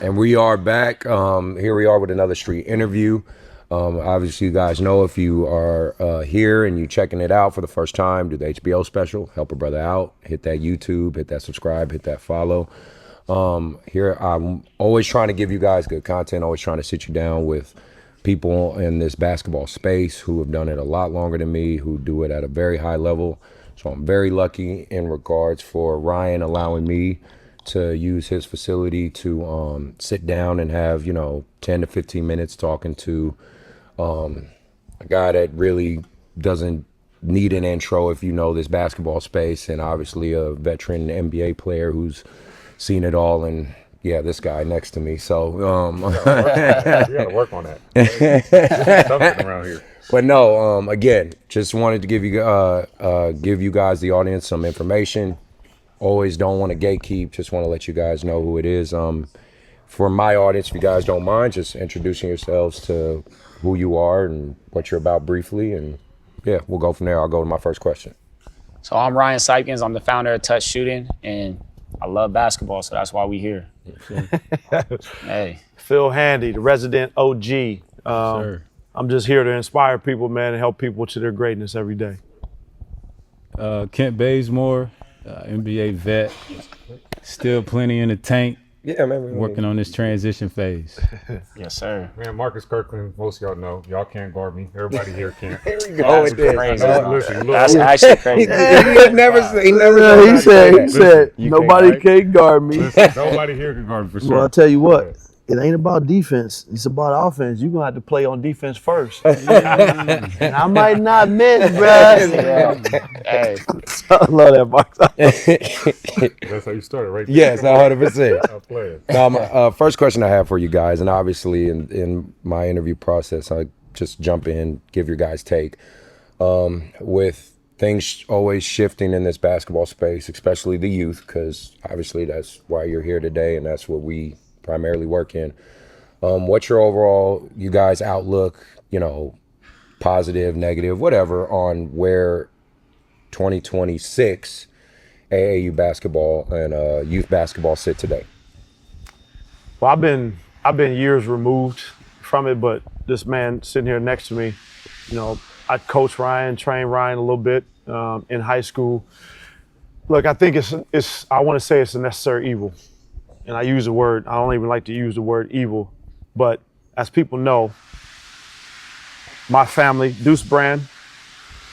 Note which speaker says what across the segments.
Speaker 1: And we are back. Here we are with another street interview. Obviously, you guys know if you are here and you checking it out for the first time, do the HBO special, help a brother out, hit that YouTube, hit that subscribe, hit that follow. Here, I'm always trying to give you guys good content, always trying to sit you down with people in this basketball space who have done it a lot longer than me, who do it at a very high level. So I'm very lucky in regards for Ryan allowing me to use his facility to sit down and have 10 to 15 minutes talking to a guy that really doesn't need an intro if you know this basketball space, and obviously a veteran NBA player who's seen it all. And yeah, this guy next to me. So
Speaker 2: you gotta work on that. Something around here.
Speaker 1: But no, again, just wanted to give you guys, the audience, some information. Always don't want to gatekeep, just want to let you guys know who it is. For my audience, if you guys don't mind, just introducing yourselves to who you are and what you're about briefly, and yeah, we'll go from there. I'll go to my first question.
Speaker 3: So I'm Ryan Sypkens. I'm the founder of Touch Shooting, and I love basketball, so that's why we here. Hey.
Speaker 4: Phil Handy, the resident OG.
Speaker 2: Sure.
Speaker 4: I'm just here to inspire people, man, and help people to their greatness every day.
Speaker 2: Kent Bazemore, NBA vet, still plenty in the tank.
Speaker 1: Yeah, man.
Speaker 2: Working on this transition phase.
Speaker 3: Yes, sir.
Speaker 5: Man, Marcus Kirkland, most of y'all know. Y'all can't guard me. Everybody here can.
Speaker 1: Here we go with this.
Speaker 3: Crazy.
Speaker 5: Listen, look,
Speaker 3: That's actually crazy.
Speaker 1: He never
Speaker 4: He said
Speaker 5: You
Speaker 4: nobody
Speaker 5: can't
Speaker 4: can guard me.
Speaker 5: listen, nobody here can guard me for sure.
Speaker 4: Well, I'll tell you what, it ain't about defense. It's about offense. You're going to have to play on defense first. And I might not miss, bruh.
Speaker 3: Hey.
Speaker 4: I love that, Mark.
Speaker 5: That's how you started, right?
Speaker 1: Yes, 100%.
Speaker 5: I'll play it.
Speaker 1: Now, my first question I have for you guys, and obviously in my interview process, I just jump in, give your guys' take. With things always shifting in this basketball space, especially the youth, because obviously that's why you're here today, and that's what we primarily work in. What's your overall, you guys' outlook, positive, negative, whatever, on where 2026 AAU basketball and youth basketball sit today?
Speaker 4: Well, I've been years removed from it, but this man sitting here next to me, I coached Ryan, trained Ryan a little bit in high school. Look, I think I want to say it's a necessary evil. And I use the word, I don't even like to use the word evil, but as people know, my family, Deuce Brand,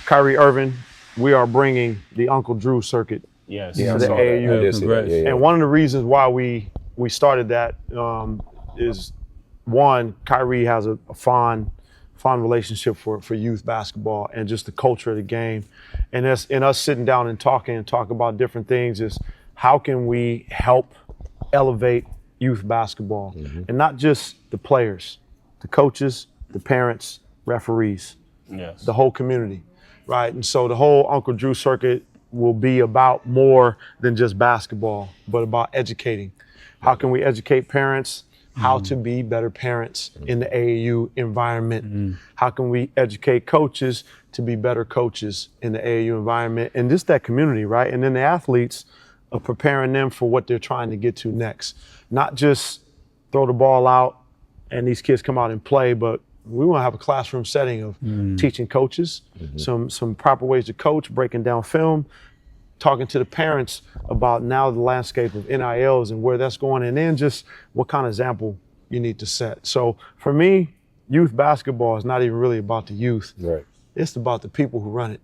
Speaker 4: Kyrie Irving, we are bringing the Uncle Drew circuit
Speaker 3: Yes.
Speaker 4: to the AAU. And one of the reasons why we started that is, one, Kyrie has a fond relationship for youth basketball and just the culture of the game. And us sitting down and talk about different things is how can we help elevate youth basketball, and not just the players, the coaches, the parents, referees,
Speaker 3: Yes.
Speaker 4: the whole community, right? And so the whole Uncle Drew circuit will be about more than just basketball, but about educating. How can we educate parents how to be better parents in the AAU environment? How can we educate coaches to be better coaches in the AAU environment? And just that community, right? And then the athletes, of preparing them for what they're trying to get to next. Not just throw the ball out and these kids come out and play, but we want to have a classroom setting of teaching coaches, some proper ways to coach, breaking down film, talking to the parents about now the landscape of NILs and where that's going, and then just what kind of example you need to set. So for me, youth basketball is not even really about the youth.
Speaker 1: Right.
Speaker 4: It's about the people who run it.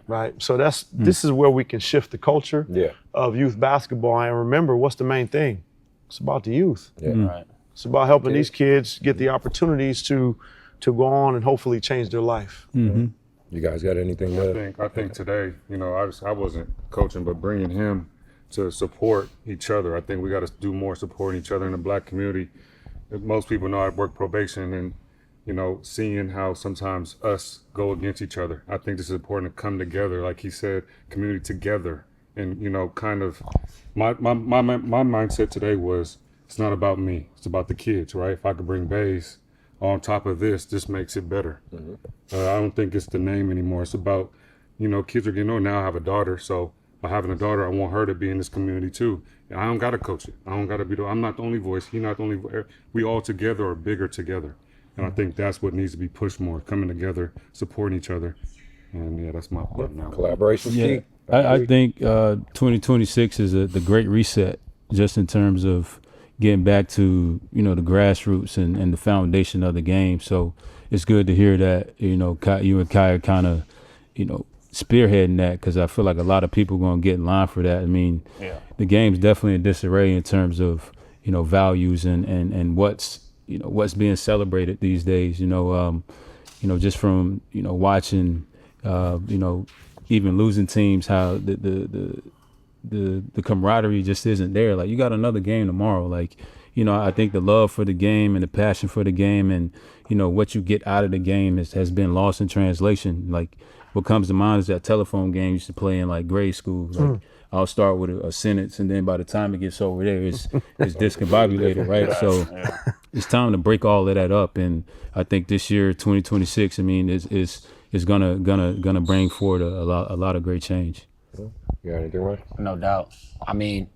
Speaker 3: Right.
Speaker 4: So this is where we can shift the culture
Speaker 1: Yeah.
Speaker 4: of youth basketball. And remember, what's the main thing? It's about the youth.
Speaker 3: Right.
Speaker 4: It's about helping these kids get the opportunities to go on and hopefully change their life.
Speaker 1: You guys got anything to?
Speaker 5: I think today, I wasn't coaching, but bringing him to support each other. I think we got to do more supporting each other in the Black community. Most people know I work probation, and seeing how sometimes us go against each other. I think this is important to come together, like he said, community together. And, kind of my mindset today was, it's not about me, it's about the kids, right? If I could bring Baze on top of this makes it better. I don't think it's the name anymore. It's about, kids are getting older now. I have a daughter, so by having a daughter, I want her to be in this community too. And I don't got to coach it. I don't got to be I'm not the only voice. He's not the only voice. We all together are bigger together. And I think that's what needs to be pushed more, coming together, supporting each other. And yeah, that's my part now.
Speaker 1: Collaboration.
Speaker 6: Yeah, I think 2026 is the great reset, just in terms of getting back to, the grassroots and the foundation of the game. So it's good to hear that, you and Kai are kind of, spearheading that, because I feel like a lot of people are going to get in line for that. I mean, the game's definitely in disarray in terms of, values and what's being celebrated these days, just from, watching, even losing teams, how the camaraderie just isn't there. Like, you got another game tomorrow. Like, I think the love for the game and the passion for the game and, what you get out of the game has been lost in translation. Like, what comes to mind is that telephone game you used to play in like grade school. Like, I'll start with a sentence, and then by the time it gets over there, it's discombobulated, right? So it's time to break all of that up. And I think this year, 2026, I mean, is gonna bring forward a lot of great change.
Speaker 1: You got anything, right?
Speaker 3: No doubt. I mean,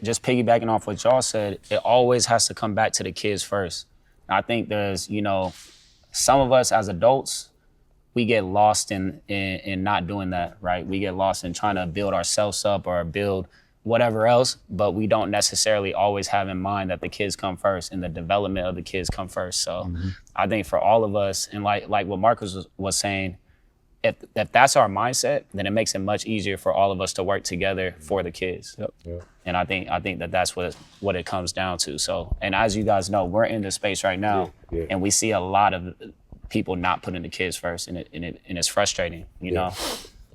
Speaker 3: just piggybacking off what y'all said, it always has to come back to the kids first. I think there's, some of us as adults, we get lost in not doing that, right? We get lost in trying to build ourselves up or build whatever else, but we don't necessarily always have in mind that the kids come first and the development of the kids come first. So I think for all of us, and like what Marcus was saying, if that's our mindset, then it makes it much easier for all of us to work together for the kids.
Speaker 6: Yep.
Speaker 1: Yeah.
Speaker 3: And I think that's what it comes down to. So, and as you guys know, we're in this space right now, and we see a lot of people not putting the kids first, and it's frustrating, you know.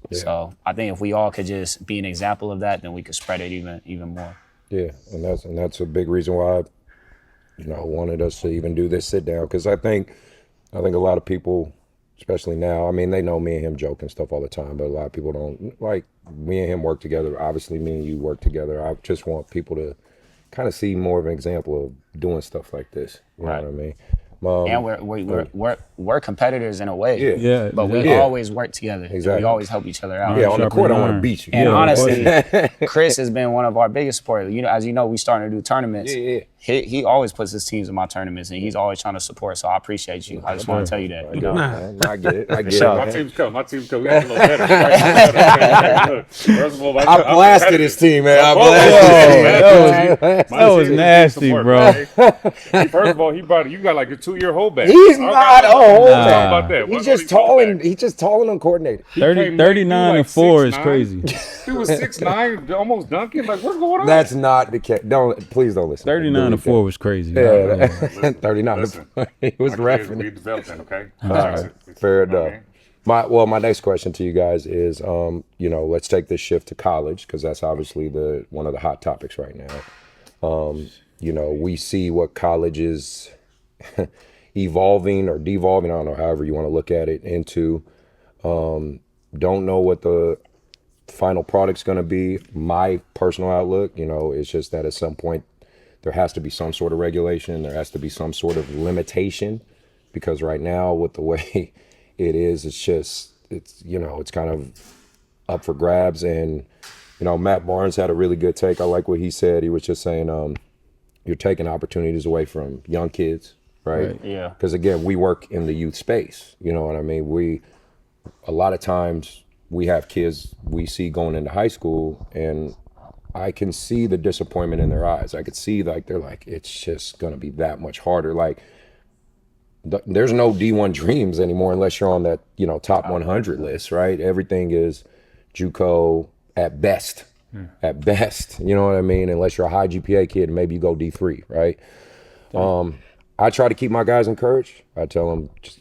Speaker 3: Yeah. So I think if we all could just be an example of that, then we could spread it even more.
Speaker 1: Yeah, and that's a big reason why I wanted us to even do this sit down, because I think a lot of people, especially now, I mean, they know me and him joke and stuff all the time, but a lot of people don't. Like, me and him work together. Obviously, me and you work together. I just want people to kind of see more of an example of doing stuff like this. You know what I mean?
Speaker 3: And we're competitors in a way.
Speaker 6: Yeah.
Speaker 3: But we always work together.
Speaker 1: Exactly.
Speaker 3: We always help each other out.
Speaker 1: Yeah, on the court, I want to beat you.
Speaker 3: And honestly, Chris has been one of our biggest supporters. As you know, we starting to do tournaments.
Speaker 1: Yeah.
Speaker 3: He always puts his teams in my tournaments, and he's always trying to support. So I appreciate you. I just want to tell you that.
Speaker 1: I get it. I get
Speaker 3: Sure.
Speaker 1: it.
Speaker 5: My team's come. We got a little better. First of all,
Speaker 1: I blasted his team, man. I blasted his team.
Speaker 6: That was nasty, bro.
Speaker 5: First of all, you got like a 2-year holdback.
Speaker 1: He's not old.
Speaker 5: Talk about that.
Speaker 1: He's just tall and uncoordinated.
Speaker 6: 39 and 4 is crazy.
Speaker 5: He was 6'9", almost dunking. Like, what's going on?
Speaker 1: That's not the case. Please don't listen.
Speaker 6: 39 and 4 was crazy.
Speaker 1: Yeah, 39. He was
Speaker 5: We
Speaker 1: referencing.
Speaker 5: developed that, okay?
Speaker 1: All right, fair enough. My next question to you guys is, let's take this shift to college, because that's obviously one of the hot topics right now. We see what college is evolving or devolving, I don't know, however you want to look at it, into. Don't know what the final product's going to be. My personal outlook, it's just that at some point there has to be some sort of regulation. There has to be some sort of limitation, because right now, with the way it is, it's kind of up for grabs. And, Matt Barnes had a really good take. I like what he said. He was just saying, you're taking opportunities away from young kids, right?
Speaker 3: Yeah.
Speaker 1: Because again, we work in the youth space. You know what I mean? A lot of times we have kids we see going into high school, and I can see the disappointment in their eyes. I could see they're like, it's just going to be that much harder. Like, there's no D1 dreams anymore unless you're on that, top 100 list, right? Everything is JUCO at best. At best, you know what I mean? Unless you're a high GPA kid, maybe you go D3, right? I try to keep my guys encouraged. I tell them, just,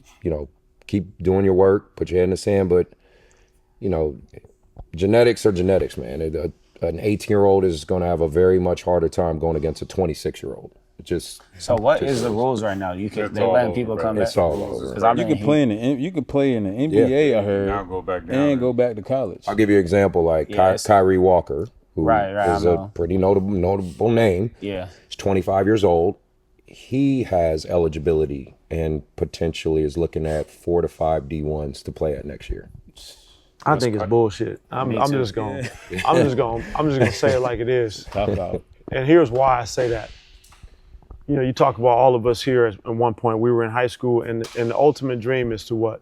Speaker 1: keep doing your work, put your head in the sand, but, genetics are genetics, man. An 18-year-old is going to have a very much harder time going against a 26-year-old.
Speaker 3: So what is the rules right now? They're letting people come back.
Speaker 1: It's all over.
Speaker 6: You can play in the NBA, I heard,
Speaker 5: Now go back down.
Speaker 6: and go back to college.
Speaker 1: I'll give you an example, like Kyrie Walker, who is a pretty notable name.
Speaker 3: Yeah.
Speaker 1: He's 25 years old. He has eligibility and potentially is looking at 4 to 5 D1s to play at next year.
Speaker 4: I think it's bullshit. I'm just gonna say it like it is.
Speaker 6: Top out.
Speaker 4: And here's why I say that. You know, you talk about all of us here at one point, we were in high school, and the ultimate dream is to what?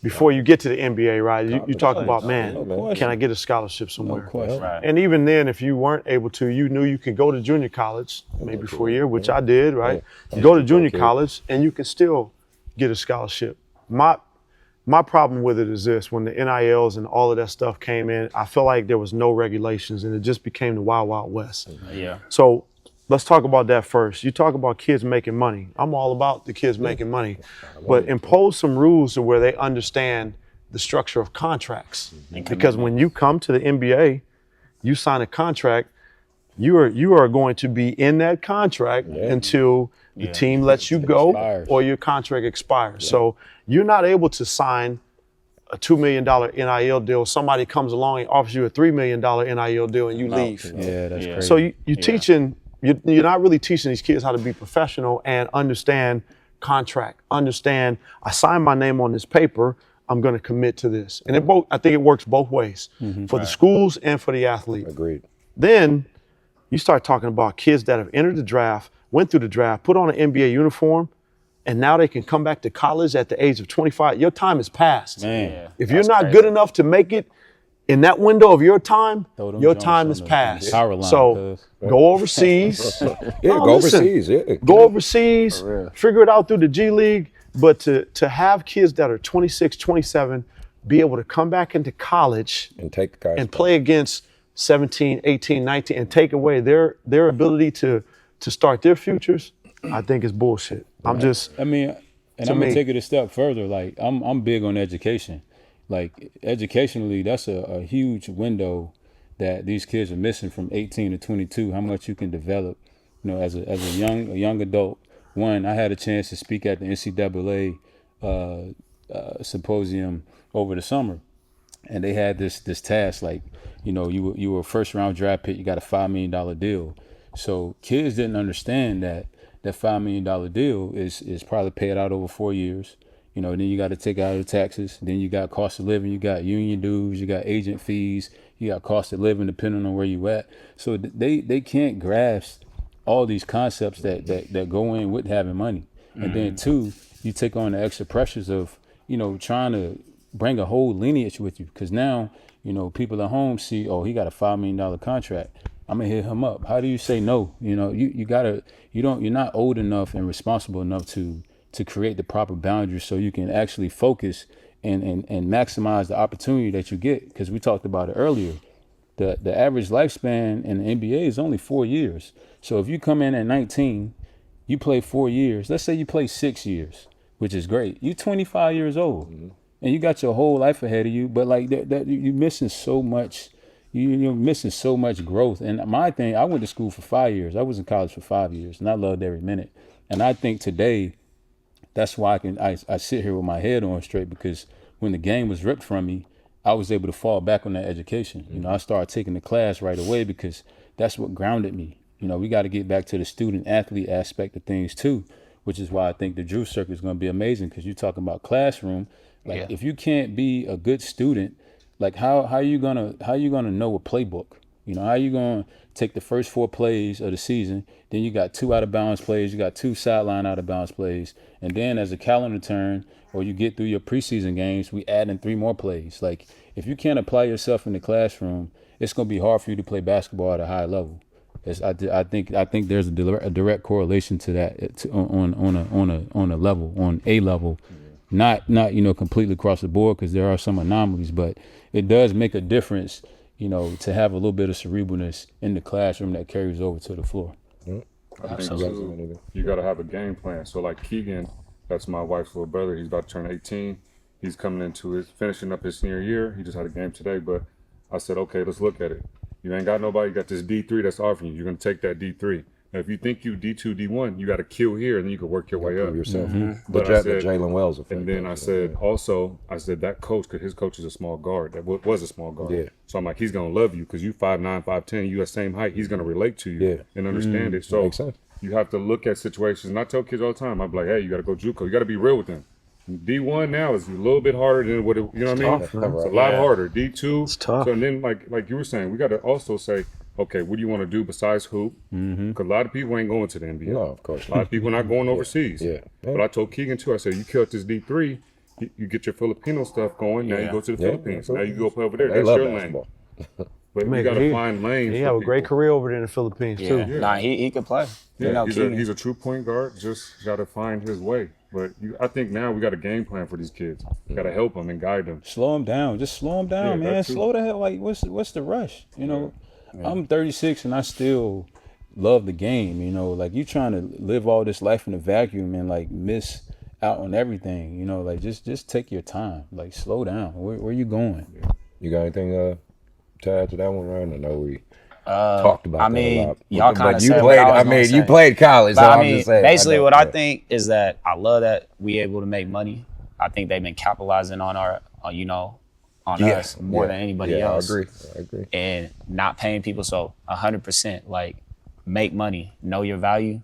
Speaker 4: Before you get to the NBA, right? You talk about, man, can I get a scholarship somewhere?
Speaker 6: No question.
Speaker 3: Right.
Speaker 4: And even then, if you weren't able to, you knew you could go to junior college, maybe for a year, which I did, right? You go to junior college, and you can still get a scholarship. My problem with it is this: when the NILs and all of that stuff came in, I felt like there was no regulations, and it just became the Wild Wild West.
Speaker 3: Yeah.
Speaker 4: So let's talk about that first. You talk about kids making money. I'm all about the kids making money, but impose some rules to where they understand the structure of contracts. Because when you come to the NBA, you sign a contract. You are going to be in that contract until the team lets you go or your contract expires. So you're not able to sign a $2 million NIL deal. Somebody comes along and offers you a $3 million NIL deal and you leave.
Speaker 6: Yeah, that's crazy.
Speaker 4: So you're teaching, you're not really teaching these kids how to be professional and understand contract. Understand, I signed my name on this paper, I'm going to commit to this. And I think it works both ways for the schools and for the athlete.
Speaker 1: Agreed.
Speaker 4: Then you start talking about kids that have entered the draft, went through the draft, put on an NBA uniform, and now they can come back to college at the age of 25. Your time is past.
Speaker 6: Man,
Speaker 4: If you're not good enough to make it in that window of your time, your time is past.
Speaker 6: Power line,
Speaker 4: So go overseas.
Speaker 1: Go overseas. Yeah.
Speaker 4: Go overseas, figure it out through the G League. But to have kids that are 26, 27, be able to come back into college
Speaker 1: And take the guys.
Speaker 4: and play against 17, 18, 19, and take away their ability to start their futures, I think is bullshit. I'm just,
Speaker 6: I mean, and I'm gonna take it a step further. Like I'm big on education. Like educationally, that's a huge window that these kids are missing from 18 to 22. How much you can develop, you know, as a young adult. One, I had a chance to speak at the NCAA symposium over the summer, and they had this task, like, you know, you were a first round draft pick, you got a $5 million deal. So kids didn't understand that $5 million deal is probably paid out over 4 years. You know, then you got to take out the taxes. Then you got cost of living. You got union dues. You got agent fees. You got cost of living depending on where you at. So they can't grasp all these concepts that go in with having money. And then two, you take on the extra pressures of, you know, trying to bring a whole lineage with you. Because now, you know, people at home see, oh, he got a $5 million contract. I'm gonna hit him up. How do you say no? You know, you're not old enough and responsible enough to create the proper boundaries so you can actually focus and maximize the opportunity that you get. Because we talked about it earlier. The average lifespan in the NBA is only 4 years. So if you come in at 19, you play 4 years. Let's say you play 6 years, which is great. You're 25 years old, and you got your whole life ahead of you. But like that you're missing so much. You're missing so much growth. And my thing, I went to school for 5 years. I was in college for 5 years, and I loved every minute. And I think today, that's why I sit here with my head on straight, because when the game was ripped from me, I was able to fall back on that education. You know, I started taking the class right away because that's what grounded me. You know, we got to get back to the student athlete aspect of things too, which is why I think the Drew Circuit is going to be amazing, because you're talking about classroom. Like if you can't be a good student, like how are you gonna know a playbook? You know, how are you gonna take the first 4 plays of the season, then you got 2 out of bounds plays, you got 2 sideline out of bounds plays, and then as a calendar turn or you get through your preseason games, we add in 3 more plays. Like if you can't apply yourself in the classroom, it's gonna be hard for you to play basketball at a high level. I think there's a direct correlation to that on a level. Not you know, completely across the board, because there are some anomalies, but it does make a difference, you know, to have a little bit of cerebralness in the classroom that carries over to the floor.
Speaker 5: I think too, you got to have a game plan. So like Keegan, that's my wife's little brother. He's about to turn 18. He's finishing up his senior year. He just had a game today, but I said, okay, let's look at it. You ain't got nobody. You got this D3 that's offering you. You're going to take that D3. Now, if you think you D2, D1, you got to kill here, and then you can work your way up.
Speaker 1: Yourself.
Speaker 5: But I said,
Speaker 1: Jalen Wells effect.
Speaker 5: and then I said, also, that coach, because his coach is a small guard. That was a small guard.
Speaker 1: Yeah.
Speaker 5: So I'm like, he's going to love you because you 5'9", 5'10", you the same height. He's going to relate to you and understand it. So
Speaker 1: makes sense.
Speaker 5: you have to look at situations. And I tell kids all the time, I'm like, hey, you got to go JUCO. You got to be real with them. D1 now is a little bit harder than what it, you know what I mean?
Speaker 4: tough, man.
Speaker 5: It's a lot
Speaker 3: Yeah.
Speaker 5: harder. D2.
Speaker 4: It's tough.
Speaker 5: So and then like you were saying, we got to also say, okay, what do you want to do besides hoop? Because a lot of people ain't going to the NBA.
Speaker 1: No, of course
Speaker 5: A lot of people not going overseas.
Speaker 1: Yeah.
Speaker 5: But I told Keegan too. I said, you killed this D3. You get your Filipino stuff going. Now you
Speaker 3: Yeah.
Speaker 5: go to the
Speaker 1: Yeah.
Speaker 5: Philippines. Now you go up over there.
Speaker 1: They
Speaker 5: That's
Speaker 1: love
Speaker 5: your
Speaker 1: basketball.
Speaker 5: lane. But
Speaker 4: Man,
Speaker 5: you got to
Speaker 4: he-
Speaker 5: find lanes.
Speaker 4: He
Speaker 5: for
Speaker 4: have a great
Speaker 5: people.
Speaker 4: career over there in the Philippines too.
Speaker 3: Yeah. Nah, he could play.
Speaker 5: Yeah,
Speaker 3: You know, Keegan.
Speaker 5: he's a true point guard. Just got to find his way. But I think now we got a game plan for these kids. Got to help them and guide them.
Speaker 6: Slow them down. Just slow them down,
Speaker 5: Yeah,
Speaker 6: man.
Speaker 5: that too.
Speaker 6: Slow the hell. Like, what's the rush? You know, I'm 36 and I still love the game. You know, like you trying to live all this life in a vacuum and like miss out on everything. You know, like just take your time. Like slow down. Where you going?
Speaker 1: You got anything to add to that one, Ryan? I know we talked about
Speaker 3: I
Speaker 1: that a
Speaker 3: mean,
Speaker 1: lot.
Speaker 3: y'all
Speaker 1: But
Speaker 3: kind of
Speaker 1: you
Speaker 3: said
Speaker 1: played.
Speaker 3: what I was
Speaker 1: I
Speaker 3: gonna
Speaker 1: mean, you
Speaker 3: say.
Speaker 1: played college,
Speaker 3: But
Speaker 1: so
Speaker 3: I
Speaker 1: I'm
Speaker 3: mean,
Speaker 1: just saying.
Speaker 3: basically,
Speaker 1: I know,
Speaker 3: what I
Speaker 1: yeah.
Speaker 3: think is that I love that we able to make money. I think they've been capitalizing on our, you know, on
Speaker 1: Yeah,
Speaker 3: us more
Speaker 1: yeah,
Speaker 3: than anybody
Speaker 1: yeah,
Speaker 3: else.
Speaker 1: I agree.
Speaker 3: And not paying people. So 100%, like, make money, know your value.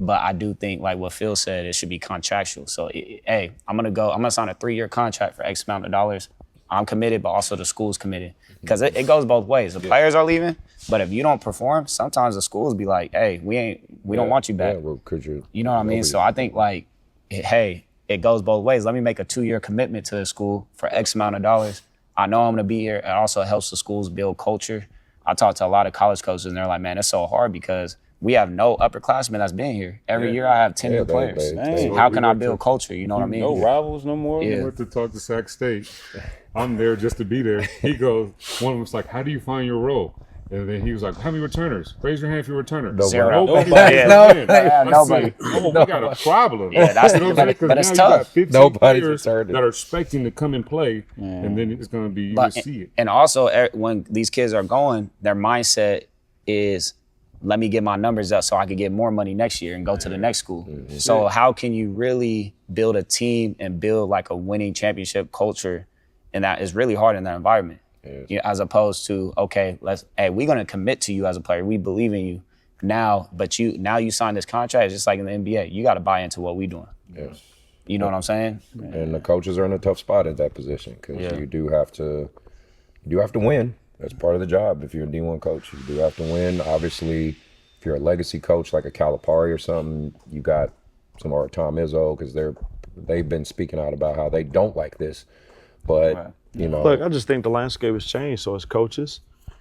Speaker 3: But I do think, like what Phil said, it should be contractual. So, hey, I'm gonna sign a 3-year contract for X amount of dollars. I'm committed, but also the school's committed. Because it goes both ways. The players are leaving, but if you don't perform, sometimes the schools be like, hey, we don't want you back.
Speaker 1: Yeah, well, could you?
Speaker 3: You know what I mean? So I think like, hey, it goes both ways. Let me make a 2-year commitment to the school for X amount of dollars. I know I'm gonna be here. It also helps the schools build culture. I talk to a lot of college coaches and they're like, man, it's so hard because we have no upperclassmen that's been here. Every year I have 10
Speaker 1: Yeah,
Speaker 3: new
Speaker 1: they-
Speaker 3: players.
Speaker 1: they-
Speaker 3: So how can I build culture? You know what I mean?
Speaker 6: No rivals no more.
Speaker 3: Yeah.
Speaker 5: I went to talk to Sac State. I'm there just to be there. He goes, one of them's like, how do you find your role? And then he was like, how many returners? Raise your hand if you're a returner.
Speaker 3: Zero.
Speaker 5: Nobody.
Speaker 3: Yeah.
Speaker 5: Nobody.
Speaker 3: Yeah, nobody.
Speaker 5: Oh, we got a problem.
Speaker 3: Yeah, that's-
Speaker 5: you know what I'm saying? 'Cause
Speaker 3: but it's
Speaker 5: now you got
Speaker 3: tough.
Speaker 5: 15
Speaker 1: Nobody's
Speaker 5: players
Speaker 1: returning.
Speaker 5: that are expecting to come and play, and then it's going to be, you
Speaker 3: But,
Speaker 5: just see it.
Speaker 3: and also, when these kids are going, their mindset is, let me get my numbers up so I can get more money next year and go to the next school. So how can you really build a team and build like a winning championship culture? And that is really hard in that environment. You know, as opposed to, okay, we're gonna commit to you as a player. We believe in you now, but you sign this contract. It's just like in the NBA. You got to buy into what we're doing.
Speaker 1: Yes.
Speaker 3: You know what I'm saying?
Speaker 1: And the coaches are in a tough spot at that position because you do have to win. That's part of the job. If you're a D1 coach, you do have to win. Obviously, if you're a legacy coach like a Calipari or something, you got some or Tom Izzo because they've been speaking out about how they don't like this. But you know,
Speaker 4: Look, I just think the landscape has changed. So as coaches,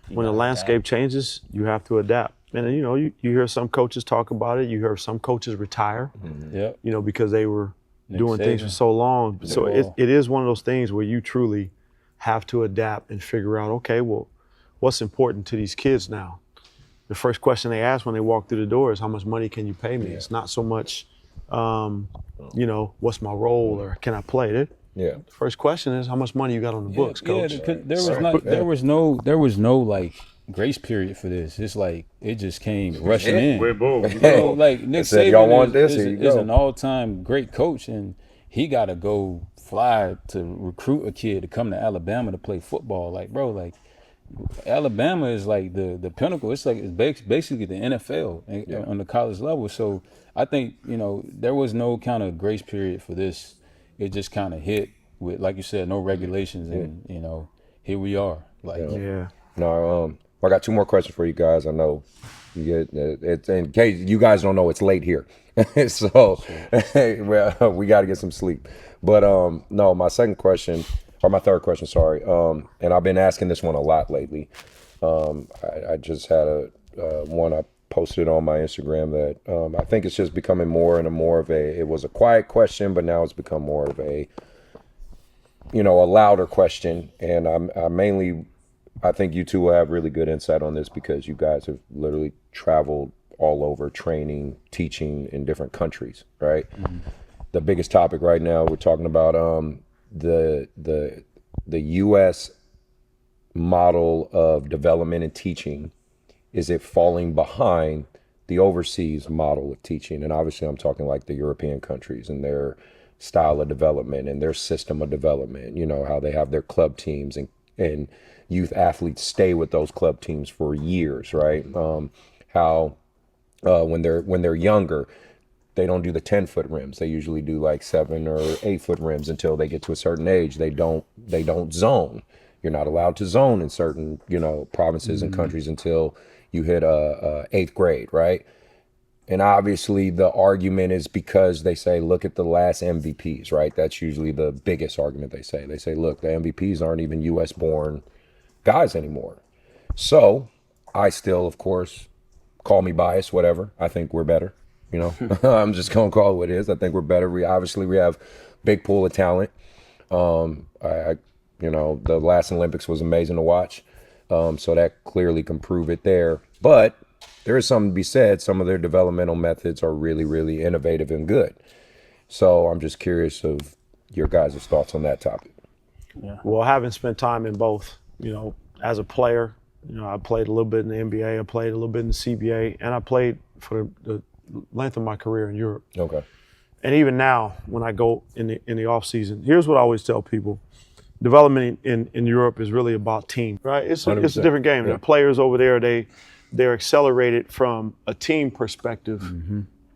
Speaker 4: when the landscape changes, you have to adapt. And you know, you hear some coaches talk about it. You hear some coaches retire,
Speaker 6: Yep.
Speaker 4: you know, because they were doing things for
Speaker 6: Saban.
Speaker 4: so long. So
Speaker 6: Ball.
Speaker 4: it is one of those things where you truly have to adapt and figure out, okay, well, what's important to these kids now? The first question they ask when they walk through the door is, how much money can you pay me? It's not so much, you know, what's my role or can I play?
Speaker 1: yeah,
Speaker 4: The first question is, how much money you got on the books, coach?
Speaker 6: Yeah, there was no like grace period for this. It's like it just came rushing in.
Speaker 5: Wait, boom.
Speaker 6: You know, like Nick
Speaker 1: said, "Y'all want
Speaker 6: Saban
Speaker 1: this?
Speaker 6: is,
Speaker 1: Here you
Speaker 6: is
Speaker 1: go."
Speaker 6: an all-time great coach, and he got to go fly to recruit a kid to come to Alabama to play football. Like, bro, like Alabama is like the pinnacle. It's like basically the NFL on the college level. So I think, you know, there was no kind of grace period for this. It just kind of hit with, like you said, no regulations, and you know, here we are. Like,
Speaker 4: Yeah.
Speaker 1: no. I got 2 more questions for you guys. I know you get it's in case you guys don't know, it's late here, so well, we got to get some sleep. But no, my second question. Or my third question, sorry. And I've been asking this one a lot lately. I just had one I posted on my Instagram that I think it's just becoming more and more of it was a quiet question, but now it's become more of a, you know, a louder question. And I think you two will have really good insight on this because you guys have literally traveled all over training, teaching in different countries, right? Mm-hmm. The biggest topic right now, we're talking about the U.S. model of development and teaching. Is it falling behind the overseas model of teaching? And obviously I'm talking like the European countries and their style of development and their system of development, you know, how they have their club teams and youth athletes stay with those club teams for years, right? How when they're younger, they don't do the 10-foot rims. They usually do like 7 or 8-foot rims until they get to a certain age. They don't zone. You're not allowed to zone in certain, provinces and countries until you hit 8th grade, right? And obviously the argument is because they say, look at the last MVPs, right? That's usually the biggest argument they say. They say, look, the MVPs aren't even US born guys anymore. So I still, of course, call me biased, whatever. I think we're better. I'm just gonna call it what it is. I think we're better. We have big pool of talent. The last Olympics was amazing to watch. So that clearly can prove it there. But there is something to be said. Some of their developmental methods are really, really innovative and good. So I'm just curious of your guys' thoughts on that topic.
Speaker 4: Yeah. Well, having spent time in both, as a player, I played a little bit in the NBA, I played a little bit in the CBA, and I played for the length of my career in Europe.
Speaker 1: Okay.
Speaker 4: And even now, when I go in the off season, here's what I always tell people: development in Europe is really about team, right? It's a different game.
Speaker 1: Yeah.
Speaker 4: The players over there, they're accelerated from a team perspective,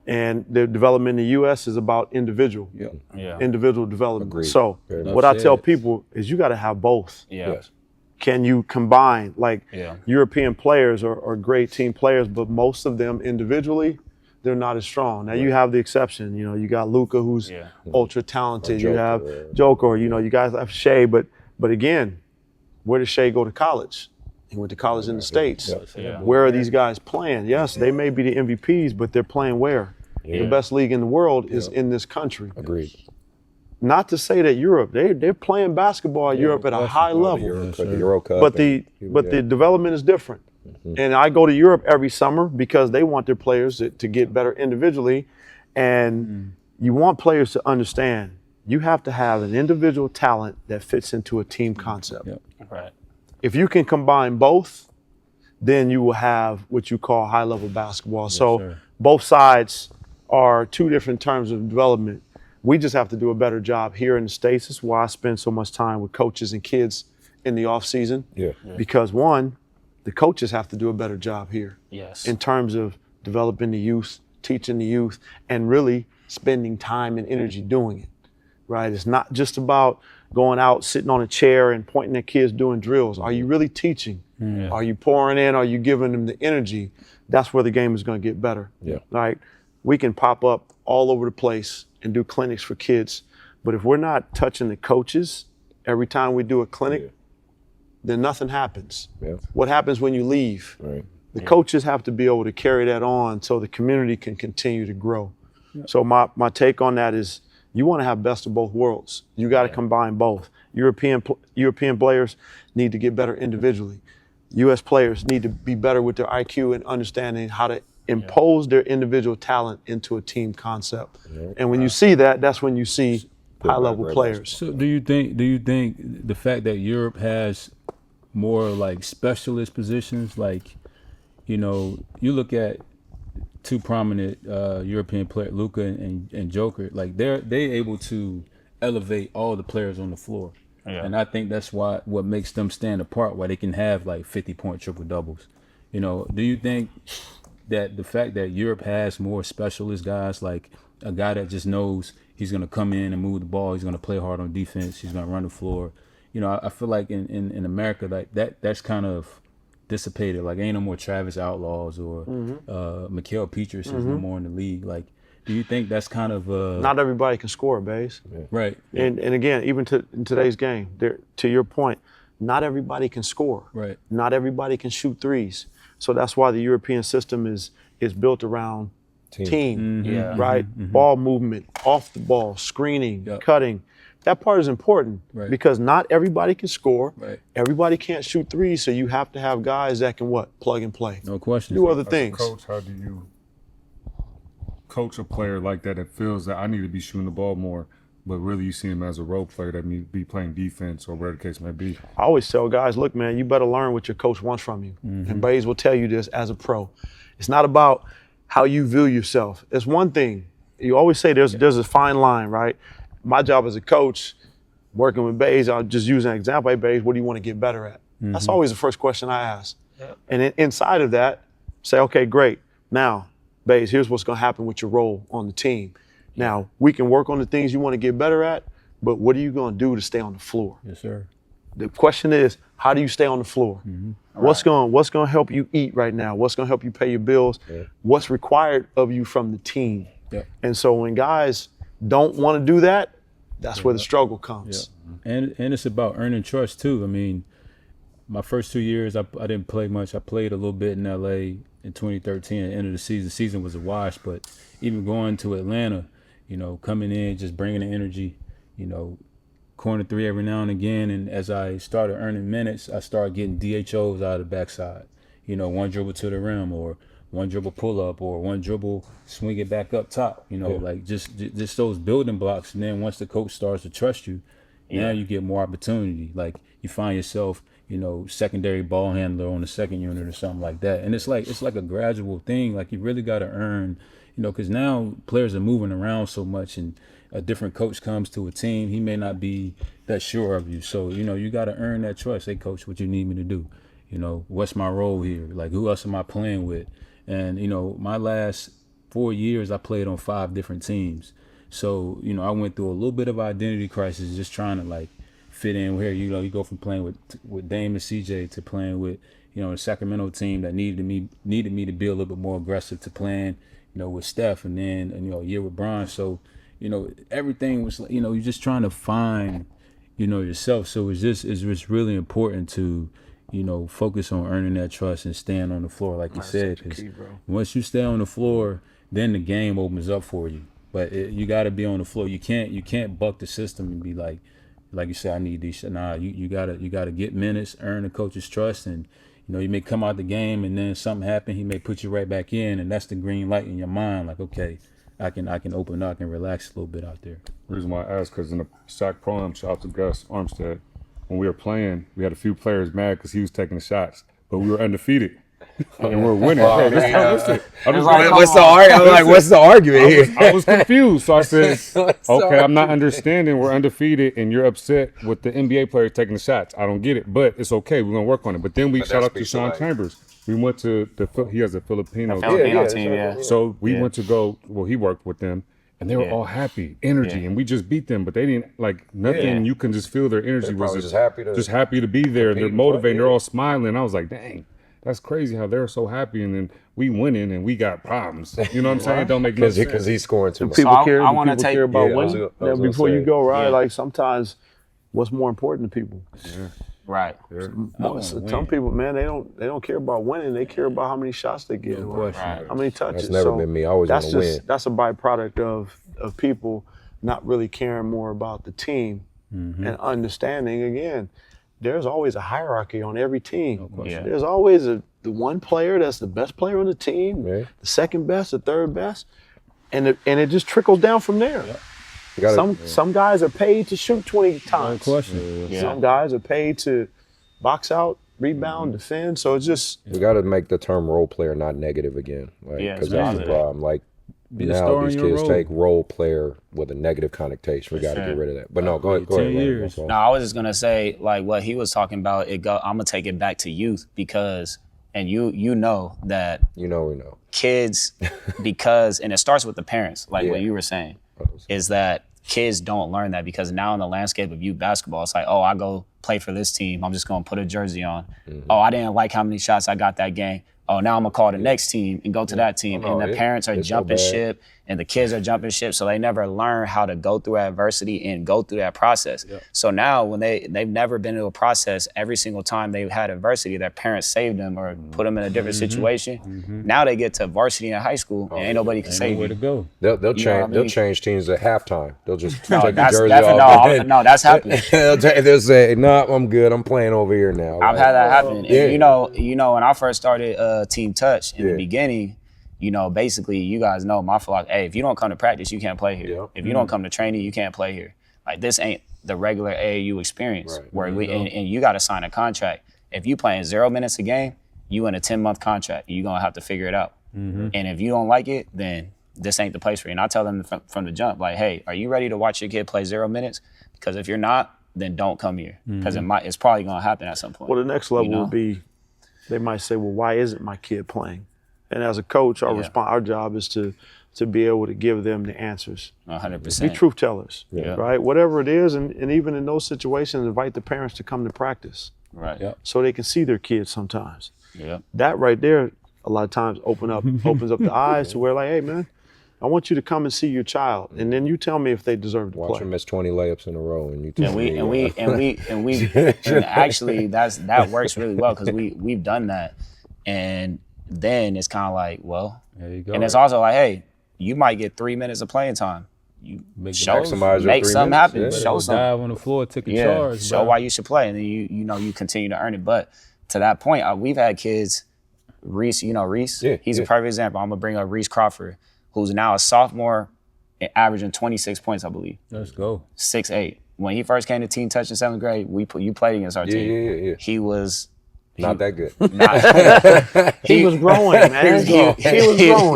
Speaker 4: and their development in the U.S. is about individual development.
Speaker 1: Agreed.
Speaker 4: So what I tell people is you got to have both.
Speaker 3: Yeah.
Speaker 1: Yes.
Speaker 4: Can you combine? European players are great team players, but most of them individually, they're not as strong. Now you have the exception. You got Luka, who's ultra talented. You have Joker. You guys have Shea, but again, where did Shea go to college? He went to college in the States.
Speaker 3: Yeah.
Speaker 4: Where are these guys playing? Yes, they may be the MVPs, but they're playing where?
Speaker 1: Yeah.
Speaker 4: The best league in the world is in this country.
Speaker 1: Agreed.
Speaker 4: Not to say that Europe, they're playing basketball in Europe at a high level.
Speaker 1: The Euro Cup.
Speaker 4: But the development is different. And I go to Europe every summer because they want their players to get better individually. And you want players to understand you have to have an individual talent that fits into a team concept.
Speaker 6: Yep.
Speaker 3: Right.
Speaker 4: If you can combine both, then you will have what you call high-level basketball.
Speaker 6: Sir.
Speaker 4: Both sides are two different terms of development. We just have to do a better job here in the States. That's why I spend so much time with coaches and kids in the off season.
Speaker 1: Yeah.
Speaker 4: Because one, the coaches have to do a better job here
Speaker 3: Yes.
Speaker 4: in terms of developing the youth, teaching the youth, and really spending time and energy doing it, right? It's not just about going out, sitting on a chair and pointing at kids doing drills. Are you really teaching?
Speaker 3: Yeah.
Speaker 4: Are you pouring in? Are you giving them the energy? That's where the game is going to get better.
Speaker 1: Yeah.
Speaker 4: Right? We can pop up all over the place and do clinics for kids, but if we're not touching the coaches every time we do a clinic, then nothing happens.
Speaker 1: Yeah.
Speaker 4: What happens when you leave?
Speaker 1: Right.
Speaker 4: The coaches have to be able to carry that on so the community can continue to grow. So my take on that is you want to have best of both worlds. You got to combine both. European players need to get better individually. U.S. players need to be better with their IQ and understanding how to impose their individual talent into a team concept. And when you see that, that's when you see high-level players.
Speaker 6: So do you think the fact that Europe has more like specialist positions, like, you look at two prominent European players, Luka and Joker, like they able to elevate all the players on the floor.
Speaker 3: Yeah.
Speaker 6: And I think that's what makes them stand apart, why they can have like 50-point triple doubles. Do you think that the fact that Europe has more specialist guys, like a guy that just knows he's going to come in and move the ball, he's going to play hard on defense, he's going to run the floor. I feel like in America, like that's kind of dissipated. Like ain't no more Travis Outlaws or Mikal Peterson's no more in the league. Like, do you think that's kind of
Speaker 4: Not everybody can score, Baze.
Speaker 6: right?
Speaker 4: And again, even in today's game, to your point, not everybody can score.
Speaker 6: Right.
Speaker 4: Not everybody can shoot threes. So that's why the European system is built around team,
Speaker 3: Yeah.
Speaker 4: right? Ball movement, off the ball, screening, cutting. That part is important because not everybody can score.
Speaker 6: Right.
Speaker 4: Everybody can't shoot threes, so you have to have guys that can plug and play.
Speaker 6: No question.
Speaker 4: Do other
Speaker 5: As a
Speaker 4: things.
Speaker 5: coach, how do you coach a player like that feels that I need to be shooting the ball more, but really you see him as a role player that need to be playing defense or whatever the case may be?
Speaker 4: I always tell guys, look, man, you better learn what your coach wants from you. And Baze will tell you this as a pro. It's not about how you view yourself. It's one thing. You always say there's a fine line, right? My job as a coach, working with Baze, I'll just use an example. Hey, Baze, what do you want to get better at? That's always the first question I ask. And inside of that, say, okay, great. Now, Baze, here's what's going to happen with your role on the team. Now, we can work on the things you want to get better at, but what are you going to do to stay on the floor?
Speaker 6: Yes, sir.
Speaker 4: The question is, how do you stay on the floor? What's going to help you eat right now? What's going to help you pay your bills? What's required of you from the team? And so when guys don't want to do that, that's where the struggle comes.
Speaker 6: And it's about earning trust too. I mean, my first 2 years, I didn't play much. I played a little bit in LA in 2013 at the end of the season. The season was a wash, but even going to Atlanta, you know, coming in, just bringing the energy, you know, corner three every now and again. And as I started earning minutes, I started getting DHOs out of the backside. You know, one dribble to the rim, or one dribble pull up, or one dribble swing it back up top. You know, like just those building blocks. And then once the coach starts to trust you, now you get more opportunity. Like you find yourself, you know, secondary ball handler on the second unit or something like that. And it's like a gradual thing. Like you really got to earn, you know, because now players are moving around so much, and a different coach comes to a team, he may not be that sure of you. So, you know, you got to earn that trust. Hey, coach, what you need me to do? You know, what's my role here? Like, who else am I playing with? And, you know, my last 4 years, I played on 5 different teams. So, you know, I went through a little bit of identity crisis, just trying to, like, fit in where, you know, you go from playing with Dame and CJ to playing with, you know, a Sacramento team that needed me to be a little bit more aggressive, to playing, you know, with Steph, and then, you know, a year with Bron. So, you know, everything was, you know, you're just trying to find, you know, yourself. So it's just really important to, you know, focus on earning that trust and staying on the floor, like you said. Because once you stay on the floor, then the game opens up for you. But you got to be on the floor. You can't buck the system and be like you said, I need these. Nah, you gotta get minutes, earn the coach's trust, and you know, you may come out the game and then something happen. He may put you right back in, and that's the green light in your mind. Like, okay, I can open up and relax a little bit out there.
Speaker 5: The reason why I asked, because in the SAC Pro-Am, shout out to Gus Armstead, when we were playing, we had a few players mad because he was taking the shots, but we were undefeated. And we're winning. Bro, listen,
Speaker 1: What's the argument here?
Speaker 5: I was confused. So I said, okay, I'm not understanding. We're undefeated and you're upset with the NBA players taking the shots. I don't get it, but it's okay. We're going to work on it. But then we shout out to Sean Chambers. We went to he has a Filipino
Speaker 3: team.
Speaker 5: So we went to go, well, he worked with them. And they were all happy, energy, and we just beat them. But they didn't, like, nothing. You can just feel their energy was just happy to be there. They're motivated. They're all smiling. I was like, dang. That's crazy how they're so happy, and then we winning and we got problems. You know what I'm saying? It don't make no sense.
Speaker 1: Because he's scoring too much.
Speaker 4: People care about
Speaker 1: winning.
Speaker 4: Now, before you go, right? Like sometimes, what's more important to people?
Speaker 3: Right.
Speaker 4: Some people, man, they don't care about winning. They care about how many shots they get, how many touches.
Speaker 1: That's never been me. I always want to win.
Speaker 4: That's a byproduct of people not really caring more about the team and understanding. Again, there's always a hierarchy on every team. There's always the one player that's the best player on the team, the second best, the third best, and it just trickles down from there. Some guys are paid to shoot 20 times. Some guys are paid to box out, rebound, defend. So it's just
Speaker 1: we got to make the term role player not negative again, because that's the problem. Like now these kids take role player with a negative connotation. We got to get rid of that. But no, go ahead.
Speaker 3: No, I was just gonna say, like what he was talking about. I'm gonna take it back to youth, because, and you know that
Speaker 1: we know
Speaker 3: kids, because, and it starts with the parents, like what you were saying, is that kids don't learn that, because now in the landscape of youth basketball, it's like, oh, I go play for this team, I'm just gonna put a jersey on. Oh, I didn't like how many shots I got that game. Oh, now I'm gonna call the next team and go to that team. And the parents are jumping ship, and the kids are jumping ship, so they never learn how to go through adversity and go through that process. So now when they've never been through a process, every single time they've had adversity, their parents saved them or put them in a different situation. Now they get to varsity in high school, and ain't nobody can save
Speaker 6: where to go.
Speaker 1: They'll change teams at halftime. They'll just take the jersey off.
Speaker 3: No, that's happening.
Speaker 1: They'll say, no, I'm good. I'm playing over here now.
Speaker 3: I've had that happen. And you know, when I first started Team Touch in the beginning, you know, basically, you guys know my philosophy. Hey, if you don't come to practice, you can't play here. If you don't come to training, you can't play here. Like, this ain't the regular AAU experience where and you got to sign a contract. If you playing 0 minutes a game, you in a 10-month contract. You're gonna have to figure it out. And if you don't like it, then this ain't the place for you. And I tell them from the jump, like, hey, are you ready to watch your kid play 0 minutes? Because if you're not, then don't come here, because it's probably gonna happen at some point.
Speaker 4: Well, the next level would be, they might say, well, why isn't my kid playing? And as a coach,
Speaker 3: Yeah.
Speaker 4: our job is to be able to give them the answers.
Speaker 3: 100%.
Speaker 4: Be truth tellers,
Speaker 3: Yeah.
Speaker 4: right? Whatever it is, and even in those situations, invite the parents to come to practice
Speaker 3: Right.
Speaker 6: Yep.
Speaker 4: so they can see their kids sometimes.
Speaker 3: Yeah.
Speaker 4: That right there, a lot of times opens up the eyes to where like, hey man, I want you to come and see your child, and then you tell me if they deserve to
Speaker 1: Watch
Speaker 4: play.
Speaker 1: him miss 20 layups in a row, and you tell me.
Speaker 3: And actually that works really well because we've done that, and then it's kind of like, well,
Speaker 6: There you go.
Speaker 3: and it's also like, hey, you might get 3 minutes of playing time. You
Speaker 6: Make the
Speaker 3: show,
Speaker 1: maximize your
Speaker 3: make
Speaker 1: 3
Speaker 3: something
Speaker 1: minutes,
Speaker 3: happen,
Speaker 1: yeah.
Speaker 3: show something.
Speaker 6: dive on the floor, take a
Speaker 3: Yeah,
Speaker 6: charge.
Speaker 3: show
Speaker 6: bro.
Speaker 3: why you should play, and then you continue to earn it. But to that point, we've had kids, Rize, Rize,
Speaker 1: Yeah,
Speaker 3: he's
Speaker 1: yeah.
Speaker 3: a perfect example. I'm gonna bring up Rize Crawford, who's now a sophomore, averaging 26 points, I believe,
Speaker 6: Let's go.
Speaker 3: 6'8". When he first came to Team Touch in 7th grade, you played against our team.
Speaker 1: Yeah.
Speaker 3: He was
Speaker 1: Not that good.
Speaker 4: He was growing, man. He was growing.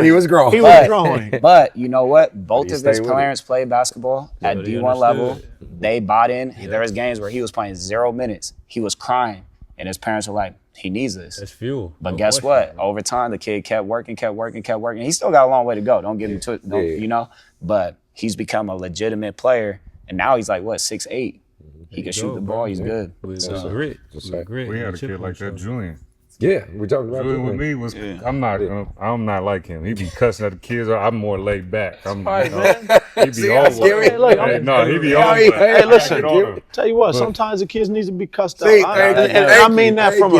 Speaker 1: He was growing.
Speaker 4: He was growing.
Speaker 3: But you know what? Both
Speaker 1: he
Speaker 3: of his
Speaker 1: stayed with
Speaker 3: parents played basketball at
Speaker 6: but he
Speaker 3: D1 level.
Speaker 6: understood.
Speaker 3: They bought in. There was games where he was playing 0 minutes. He was crying, and his parents were like, "He needs this."
Speaker 6: That's fuel.
Speaker 3: But
Speaker 6: No
Speaker 3: guess
Speaker 6: question.
Speaker 3: what? Over time, the kid kept working. He still got a long way to go. Don't get me twisted, But he's become a legitimate player, and now he's like 6'8". He can shoot the ball. He's good.
Speaker 6: With
Speaker 3: So-
Speaker 6: grit.
Speaker 1: Just
Speaker 6: With
Speaker 1: say-
Speaker 6: grit.
Speaker 5: We had
Speaker 6: and
Speaker 5: a
Speaker 6: chip
Speaker 5: kid
Speaker 6: on
Speaker 5: like
Speaker 6: the
Speaker 5: that,
Speaker 6: shoulder.
Speaker 5: Julian.
Speaker 1: Yeah, we're talking about
Speaker 5: Julian with me was I'm not like him. He be cussing at the kids. I'm more laid back. He be on
Speaker 1: scary.
Speaker 4: Hey, look,
Speaker 5: he be
Speaker 1: Yeah,
Speaker 5: on.
Speaker 1: hey,
Speaker 4: Hey, listen.
Speaker 5: Get on him.
Speaker 4: Tell you what, sometimes the kids need to be cussed
Speaker 1: See,
Speaker 4: out.
Speaker 1: thank you,
Speaker 4: And
Speaker 1: thank
Speaker 4: I mean
Speaker 1: you,
Speaker 4: that
Speaker 1: thank
Speaker 4: from
Speaker 1: you.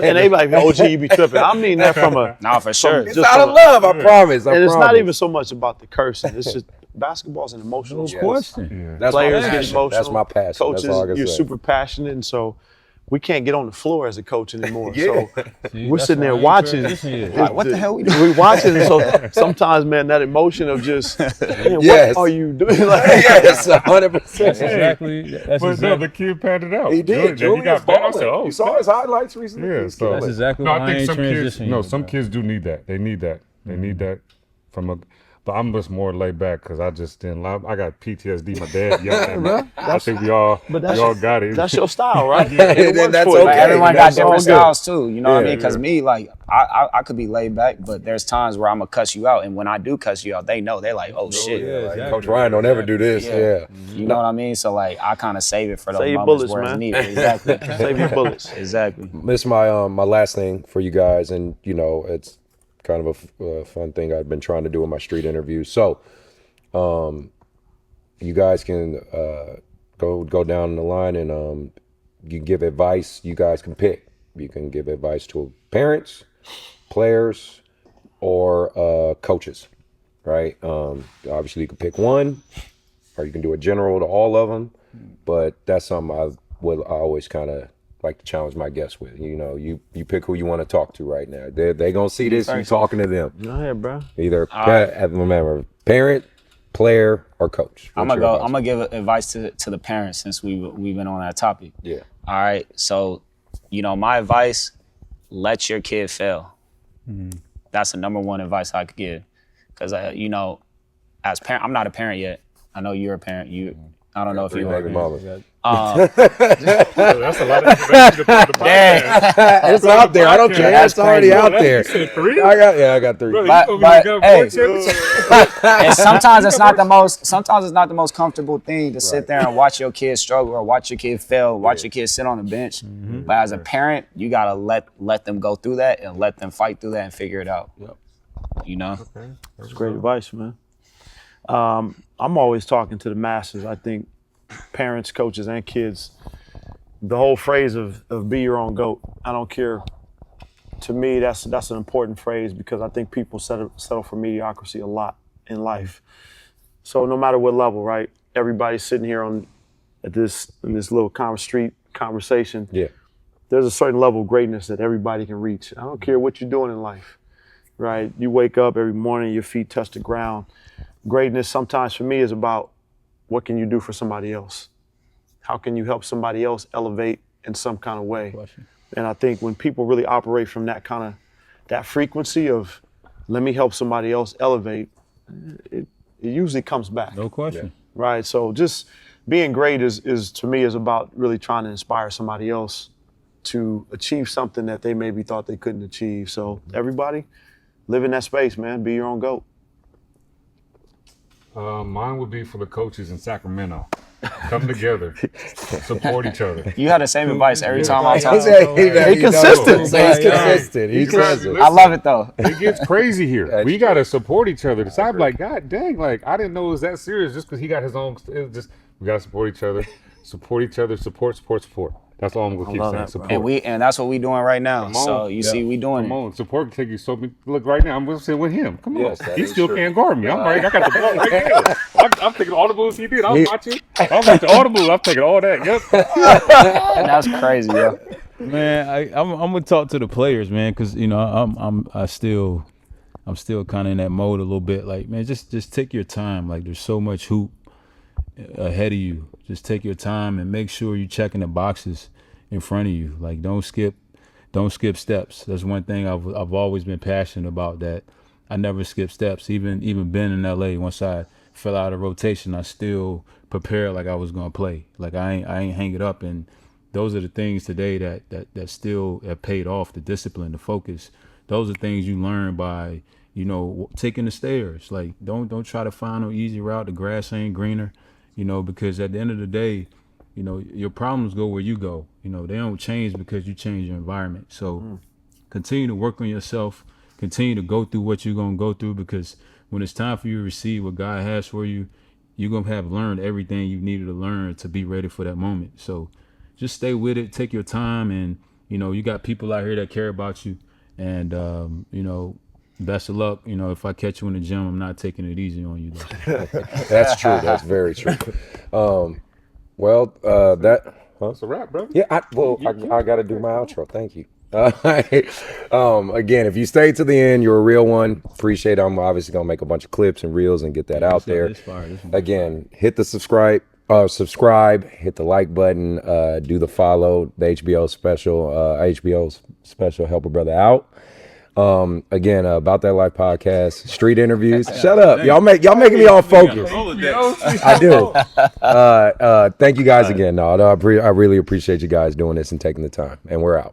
Speaker 4: and they like, OG, you be tripping. I mean that from a,
Speaker 3: Nah, for sure.
Speaker 1: It's
Speaker 4: Just
Speaker 1: out of
Speaker 4: from a-
Speaker 1: love, I promise.
Speaker 4: and it's not
Speaker 1: promise.
Speaker 4: even so much about the cursing. It's just basketball's an emotional
Speaker 6: No
Speaker 4: sport.
Speaker 6: question.
Speaker 1: That's my
Speaker 4: Players get
Speaker 1: passion.
Speaker 4: emotional.
Speaker 1: That's my passion.
Speaker 4: Coaches,
Speaker 1: That's all I can
Speaker 4: you're
Speaker 1: say.
Speaker 4: super passionate, and so we can't get on the floor as a coach anymore.
Speaker 1: Yeah.
Speaker 4: So
Speaker 6: See,
Speaker 4: we're
Speaker 6: that's
Speaker 4: sitting there
Speaker 6: why I ain't
Speaker 4: watching.
Speaker 6: transitioned yet.
Speaker 3: Like, what the hell we doing?
Speaker 4: We watching, and so sometimes, man, that emotion of just, man,
Speaker 1: Yes.
Speaker 4: what are you doing? Like,
Speaker 1: Yes, 100%.
Speaker 6: That's exactly. That's
Speaker 5: But no,
Speaker 6: exactly.
Speaker 5: the kid padded out.
Speaker 1: He did.
Speaker 5: He
Speaker 1: Julian
Speaker 5: got better. I
Speaker 1: balling.
Speaker 5: said, oh,
Speaker 1: You saw his highlights recently?
Speaker 5: Yeah,
Speaker 1: He's
Speaker 5: so
Speaker 6: That's
Speaker 1: killing.
Speaker 6: exactly
Speaker 5: No,
Speaker 6: why
Speaker 5: I
Speaker 6: I
Speaker 5: think
Speaker 6: ain't
Speaker 5: some kids.
Speaker 6: transitioning.
Speaker 5: No,
Speaker 6: yet,
Speaker 5: some
Speaker 6: bro.
Speaker 5: kids do need that. They need that. They need that from a. But I'm just more laid back because I just didn't. I got PTSD. My dad yelled at me. I think we all got it.
Speaker 4: that's your style, right?
Speaker 1: And then
Speaker 4: works
Speaker 1: that's
Speaker 4: for you.
Speaker 3: But
Speaker 1: okay.
Speaker 3: everyone got
Speaker 1: That's all
Speaker 3: different
Speaker 1: good.
Speaker 3: styles too. You know what I mean? Because
Speaker 5: yeah.
Speaker 3: me, like, I could be laid back, but there's times where I'm gonna cuss you out, and when I do cuss you out, they know. They're like, "Oh shit."
Speaker 6: yeah.
Speaker 1: Like,
Speaker 6: Exactly.
Speaker 1: Coach Ryan don't ever do this.
Speaker 3: Yeah.
Speaker 1: Yeah.
Speaker 3: You know what I mean? So like, I kind of save it for those
Speaker 4: Save your
Speaker 3: moments
Speaker 4: bullets,
Speaker 3: where it's
Speaker 4: man.
Speaker 3: needed. Exactly.
Speaker 4: Save your bullets.
Speaker 3: Exactly.
Speaker 1: This is my last thing for you guys, and it's kind of a fun thing I've been trying to do in my street interviews. So, you guys can go down the line and you give advice. You guys can pick. You can give advice to parents, players, or coaches, right? Obviously, you can pick one, or you can do a general to all of them. But that's something I always kind of like to challenge my guests with. You pick who you want to talk to right now. They gonna see this. You talking to them.
Speaker 4: Go ahead, bro.
Speaker 1: Either remember parent, player, or coach.
Speaker 3: I'm
Speaker 1: What's your advice?
Speaker 3: gonna give advice to the parents since we've been on that topic.
Speaker 1: Yeah.
Speaker 3: All right. So, my advice: let your kid fail. That's the number one advice I could give, because as parent, I'm not a parent yet. I know you're a parent. I don't know if
Speaker 1: Three
Speaker 3: you
Speaker 1: baby
Speaker 3: are.
Speaker 1: mamas.
Speaker 5: That's a lot of information to put on the podcast.
Speaker 1: It's out there. I don't care.
Speaker 3: That's
Speaker 1: It's already
Speaker 3: crazy.
Speaker 1: out there.
Speaker 5: You said three?
Speaker 1: I got three.
Speaker 5: Brother,
Speaker 3: But-
Speaker 5: you told me
Speaker 3: but,
Speaker 5: you got
Speaker 3: hey.
Speaker 5: 4 championships.
Speaker 3: And sometimes it's not the most. Sometimes it's not the most comfortable thing to sit there and watch your kid struggle or watch your kid fail, watch your kid sit on the bench. But as a parent, you gotta let them go through that and let them fight through that and figure it out.
Speaker 4: That's great advice, man. I'm always talking to the masses. I think parents, coaches, and kids, the whole phrase of be your own GOAT, I don't care. To me, that's an important phrase because I think people settle for mediocrity a lot in life. So no matter what level, right? Everybody's sitting here in this little street conversation.
Speaker 1: Yeah.
Speaker 4: There's a certain level of greatness that everybody can reach. I don't care what you're doing in life, right? You wake up every morning, your feet touch the ground. Greatness sometimes for me is about what can you do for somebody else? How can you help somebody else elevate in some kind of way? And I think when people really operate from that frequency of let me help somebody else elevate, it usually comes back.
Speaker 6: No question.
Speaker 4: Right. So just being great is to me is about really trying to inspire somebody else to achieve something that they maybe thought they couldn't achieve. So everybody, live in that space, man. Be your own GOAT.
Speaker 5: Mine would be for the coaches in Sacramento. Come together, support each other.
Speaker 3: You had the same advice every time I talk.
Speaker 1: He's
Speaker 4: consistent.
Speaker 1: He's consistent. He's consistent.
Speaker 3: I love it though.
Speaker 5: It gets crazy here.
Speaker 1: That's
Speaker 5: We got to support each other. So I'm like, God dang, like I didn't know it was that serious just because he got his own. It was just we got to support each other, support. That's all I'm gonna keep
Speaker 4: love
Speaker 5: saying.
Speaker 4: that, bro.
Speaker 5: Support.
Speaker 3: And that's what we doing right now.
Speaker 5: Come on.
Speaker 3: So you see, we doing
Speaker 5: Come
Speaker 3: it.
Speaker 5: on, support can take you so. Look right now, I'm gonna sit with him. Come
Speaker 1: Yes,
Speaker 5: on,
Speaker 1: that
Speaker 5: he
Speaker 1: is
Speaker 5: still
Speaker 1: true.
Speaker 5: can't guard me. I'm right. I got the ball right there. I'm taking all the moves he did. I'm watching. I'm watching all the moves. I'm taking all that. Yep.
Speaker 3: That's crazy, yo.
Speaker 6: Man, I'm gonna talk to the players, man, because you know I'm still kind of in that mode a little bit. Like, man, just take your time. Like, there's so much hoop ahead of you. Just take your time and make sure you're checking the boxes in front of you. Like, don't skip steps. That's one thing I've always been passionate about. That I never skip steps. Even being in LA, once I fell out of rotation, I still prepared like I was gonna play. Like I ain't hang it up. And those are the things today that still have paid off. The discipline, the focus. Those are things you learn by, you know, taking the stairs. Like, don't try to find an easy route. The grass ain't greener, you know, because at the end of the day, you know, your problems go where you go. You know, they don't change because you change your environment. So continue to work on yourself. Continue to go through what you're going to go through, because when it's time for you to receive what God has for you, you're going to have learned everything you needed to learn to be ready for that moment. So just stay with it. Take your time. And, you know, you got people out here that care about you. And, you know, best of luck. You know, if I catch you in the gym, I'm not taking it easy on you, though.
Speaker 1: That's true. That's very true. Well,
Speaker 5: That's a wrap, brother.
Speaker 1: Yeah, I got to do my outro. Thank you. Again, if you stay to the end, you're a real one. Appreciate it. I'm obviously going to make a bunch of clips and reels and get that out there.
Speaker 6: This fire.
Speaker 1: Again, hit the subscribe, hit the like button, do the follow, the HBO special, Help a Brother Out. Again, About That Life podcast, street interviews. Shut up. Y'all making me all focused. I do. Thank you guys again. No, I really appreciate you guys doing this and taking the time. And we're out.